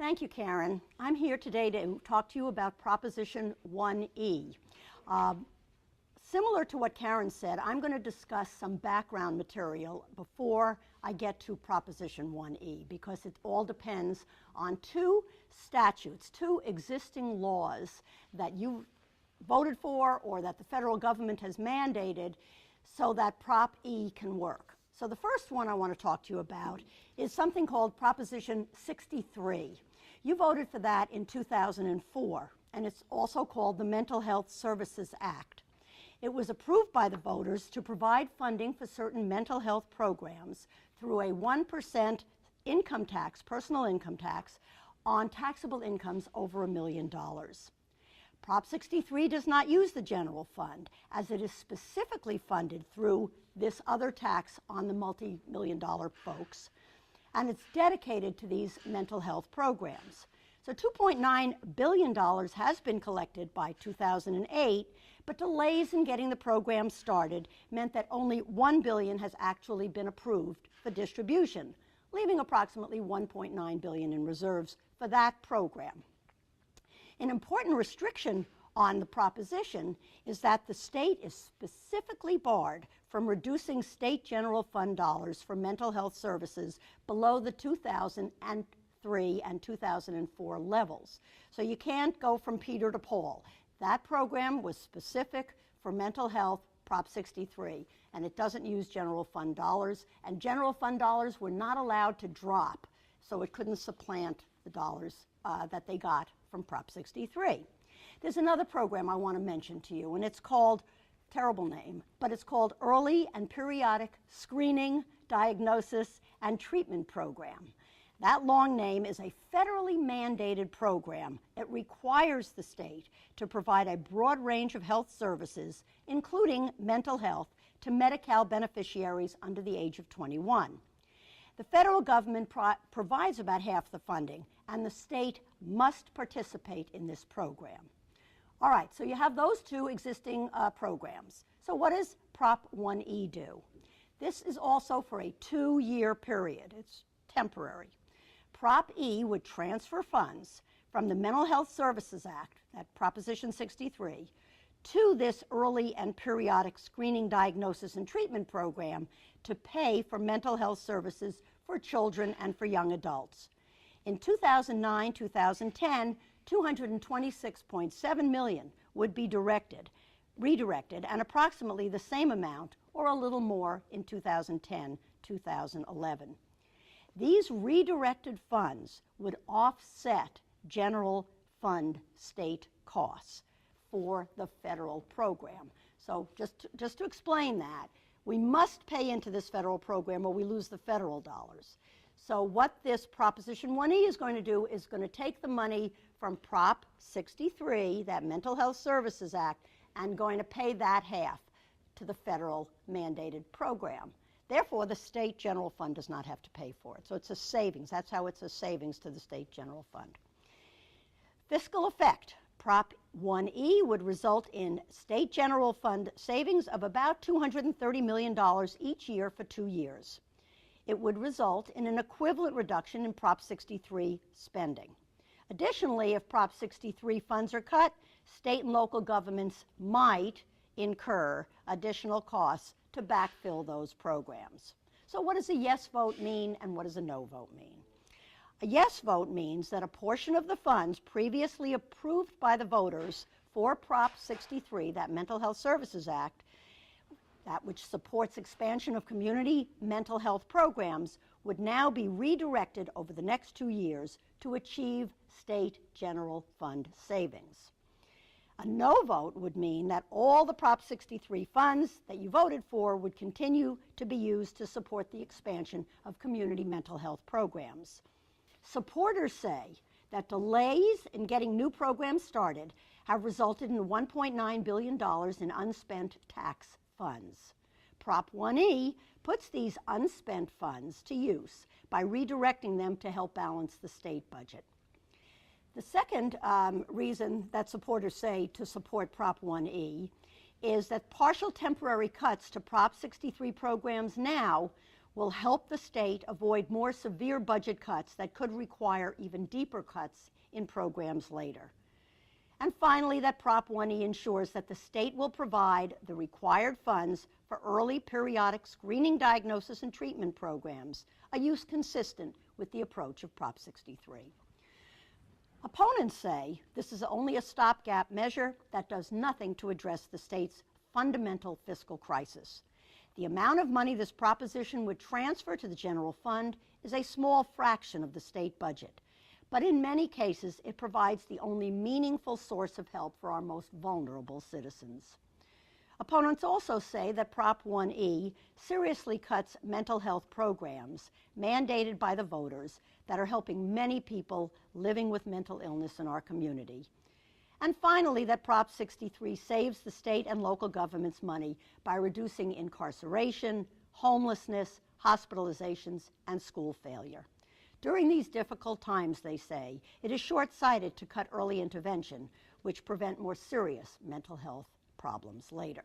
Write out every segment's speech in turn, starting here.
Thank you, Karen. I'm here today to talk to you about Proposition 1E. Similar to what Karen said, I'm going to discuss some background material before I get to Proposition 1E because it all depends on two statutes, two existing laws that you voted for or that the federal government has mandated so that Prop E can work. So the first one I want to talk to you about is something called Proposition 63. You voted for that in 2004, and it's also called the Mental Health Services Act. It was approved by the voters to provide funding for certain mental health programs through a 1% income tax, personal income tax, on taxable incomes over $1 million. Prop 63 does not use the general fund, as it is specifically funded through this other tax on the multi-million-dollar folks, and it's dedicated to these mental health programs. So $2.9 billion has been collected by 2008, but delays in getting the program started meant that only $1 billion has actually been approved for distribution, leaving approximately $1.9 billion in reserves for that program. An important restriction on the proposition is that the state is specifically barred from reducing state general fund dollars for mental health services below the 2003 and 2004 levels. So you can't go from Peter to Paul. That program was specific for mental health, Prop 63, and it doesn't use general fund dollars, and general fund dollars were not allowed to drop, so it couldn't supplant the dollars that they got from Prop 63. There's another program I want to mention to you, and it's called, terrible name, but it's called Early and Periodic Screening, Diagnosis, and Treatment Program. That long name is a federally mandated program. It requires the state to provide a broad range of health services, including mental health, to Medi-Cal beneficiaries under the age of 21. The federal government provides about half the funding, and the state must participate in this program. All right, so you have those two existing programs. So what does Prop 1E do? This is also for a 2-year period. It's temporary. Prop E would transfer funds from the Mental Health Services Act, that Proposition 63, to this Early and Periodic Screening, Diagnosis, and Treatment Program to pay for mental health services for children and for young adults. In 2009-2010, $226.7 million would be redirected, and approximately the same amount, or a little more, in 2010-2011. These redirected funds would offset general fund state costs for the federal program. So just to explain that, we must pay into this federal program or we lose the federal dollars. So what this Proposition 1E is going to do is going to take the money from Prop 63, that Mental Health Services Act, and going to pay that half to the federal mandated program. Therefore, the state general fund does not have to pay for it. So it's a savings. That's how it's a savings to the state general fund. Fiscal effect. Prop 1E would result in state general fund savings of about $230 million each year for 2 years. It would result in an equivalent reduction in Prop 63 spending. Additionally, if Prop 63 funds are cut, state and local governments might incur additional costs to backfill those programs. So what does a yes vote mean and what does a no vote mean? A yes vote means that a portion of the funds previously approved by the voters for Prop 63, that Mental Health Services Act, that which supports expansion of community mental health programs, would now be redirected over the next 2 years to achieve state general fund savings. A no vote would mean that all the Prop 63 funds that you voted for would continue to be used to support the expansion of community mental health programs. Supporters say that delays in getting new programs started have resulted in $1.9 billion in unspent tax funds. Prop 1E puts these unspent funds to use by redirecting them to help balance the state budget. The second reason that supporters say to support Prop 1E is that partial temporary cuts to Prop 63 programs now will help the state avoid more severe budget cuts that could require even deeper cuts in programs later. And finally, that Prop 1E ensures that the state will provide the required funds for early periodic screening, diagnosis, and treatment programs, a use consistent with the approach of Prop 63. Opponents say this is only a stopgap measure that does nothing to address the state's fundamental fiscal crisis. The amount of money this proposition would transfer to the general fund is a small fraction of the state budget, but in many cases it provides the only meaningful source of help for our most vulnerable citizens. Opponents also say that Prop 1E seriously cuts mental health programs mandated by the voters that are helping many people living with mental illness in our community. And finally, that Prop 63 saves the state and local governments money by reducing incarceration, homelessness, hospitalizations, and school failure. During these difficult times, they say, it is short-sighted to cut early intervention, which prevent more serious mental health problems later.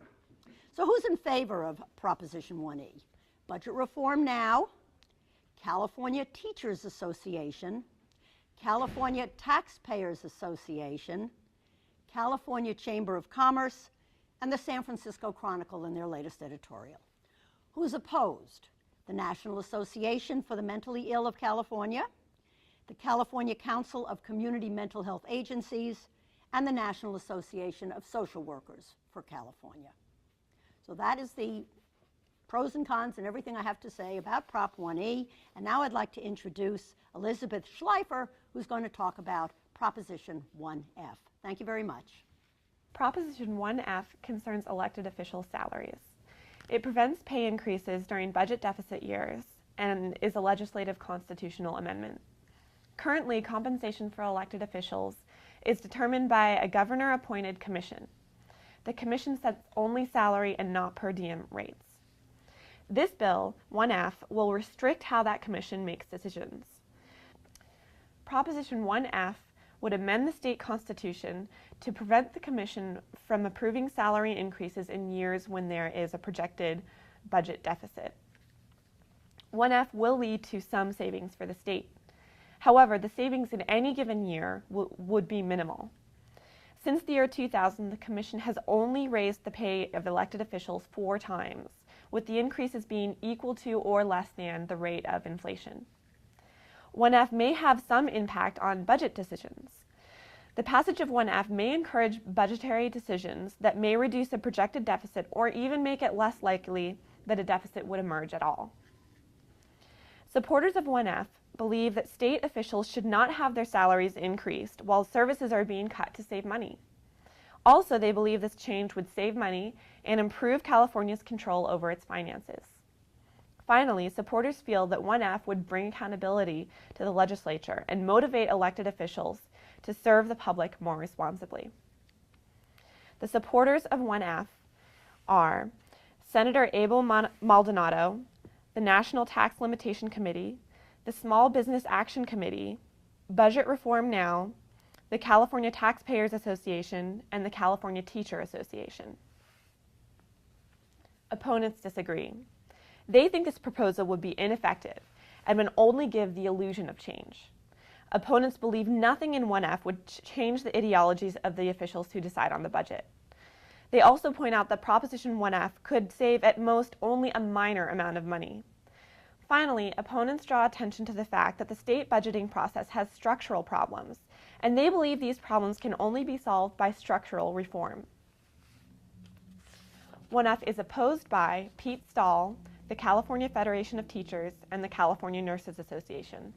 So who's in favor of Proposition 1E? Budget Reform Now, California Teachers Association, California Taxpayers Association, California Chamber of Commerce, and the San Francisco Chronicle in their latest editorial. Who's opposed? The National Association for the Mentally Ill of California, the California Council of Community Mental Health Agencies, and the National Association of Social Workers for California. So that is the pros and cons and everything I have to say about Prop 1E. And now I'd like to introduce Elizabeth Schleifer, who's going to talk about Proposition 1F. Thank you very much. Proposition 1F concerns elected officials' salaries. It prevents pay increases during budget deficit years and is a legislative constitutional amendment. Currently, compensation for elected officials is determined by a governor-appointed commission. The commission sets only salary and not per diem rates. This bill, 1F, will restrict how that commission makes decisions. Proposition 1F would amend the state constitution to prevent the commission from approving salary increases in years when there is a projected budget deficit. 1F will lead to some savings for the state. However, the savings in any given year would be minimal. Since the year 2000, the commission has only raised the pay of elected officials 4 times, with the increases being equal to or less than the rate of inflation. 1F may have some impact on budget decisions. The passage of 1F may encourage budgetary decisions that may reduce a projected deficit or even make it less likely that a deficit would emerge at all. Supporters of 1F believe that state officials should not have their salaries increased while services are being cut to save money. Also, they believe this change would save money and improve California's control over its finances. Finally, supporters feel that 1F would bring accountability to the legislature and motivate elected officials to serve the public more responsibly. The supporters of 1F are Senator Abel Maldonado, the National Tax Limitation Committee, the Small Business Action Committee, Budget Reform Now, the California Taxpayers Association, and the California Teacher Association. Opponents disagree. They think this proposal would be ineffective and would only give the illusion of change. Opponents believe nothing in 1F would change the ideologies of the officials who decide on the budget. They also point out that Proposition 1F could save at most only a minor amount of money. Finally, opponents draw attention to the fact that the state budgeting process has structural problems, and they believe these problems can only be solved by structural reform. 1F is opposed by Pete Stahl, the California Federation of Teachers, and the California Nurses Association.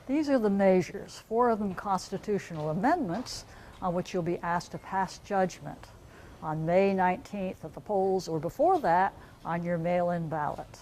These are the measures, 4 of them constitutional amendments, on which you'll be asked to pass judgment on May 19th at the polls, or before that on your mail-in ballot.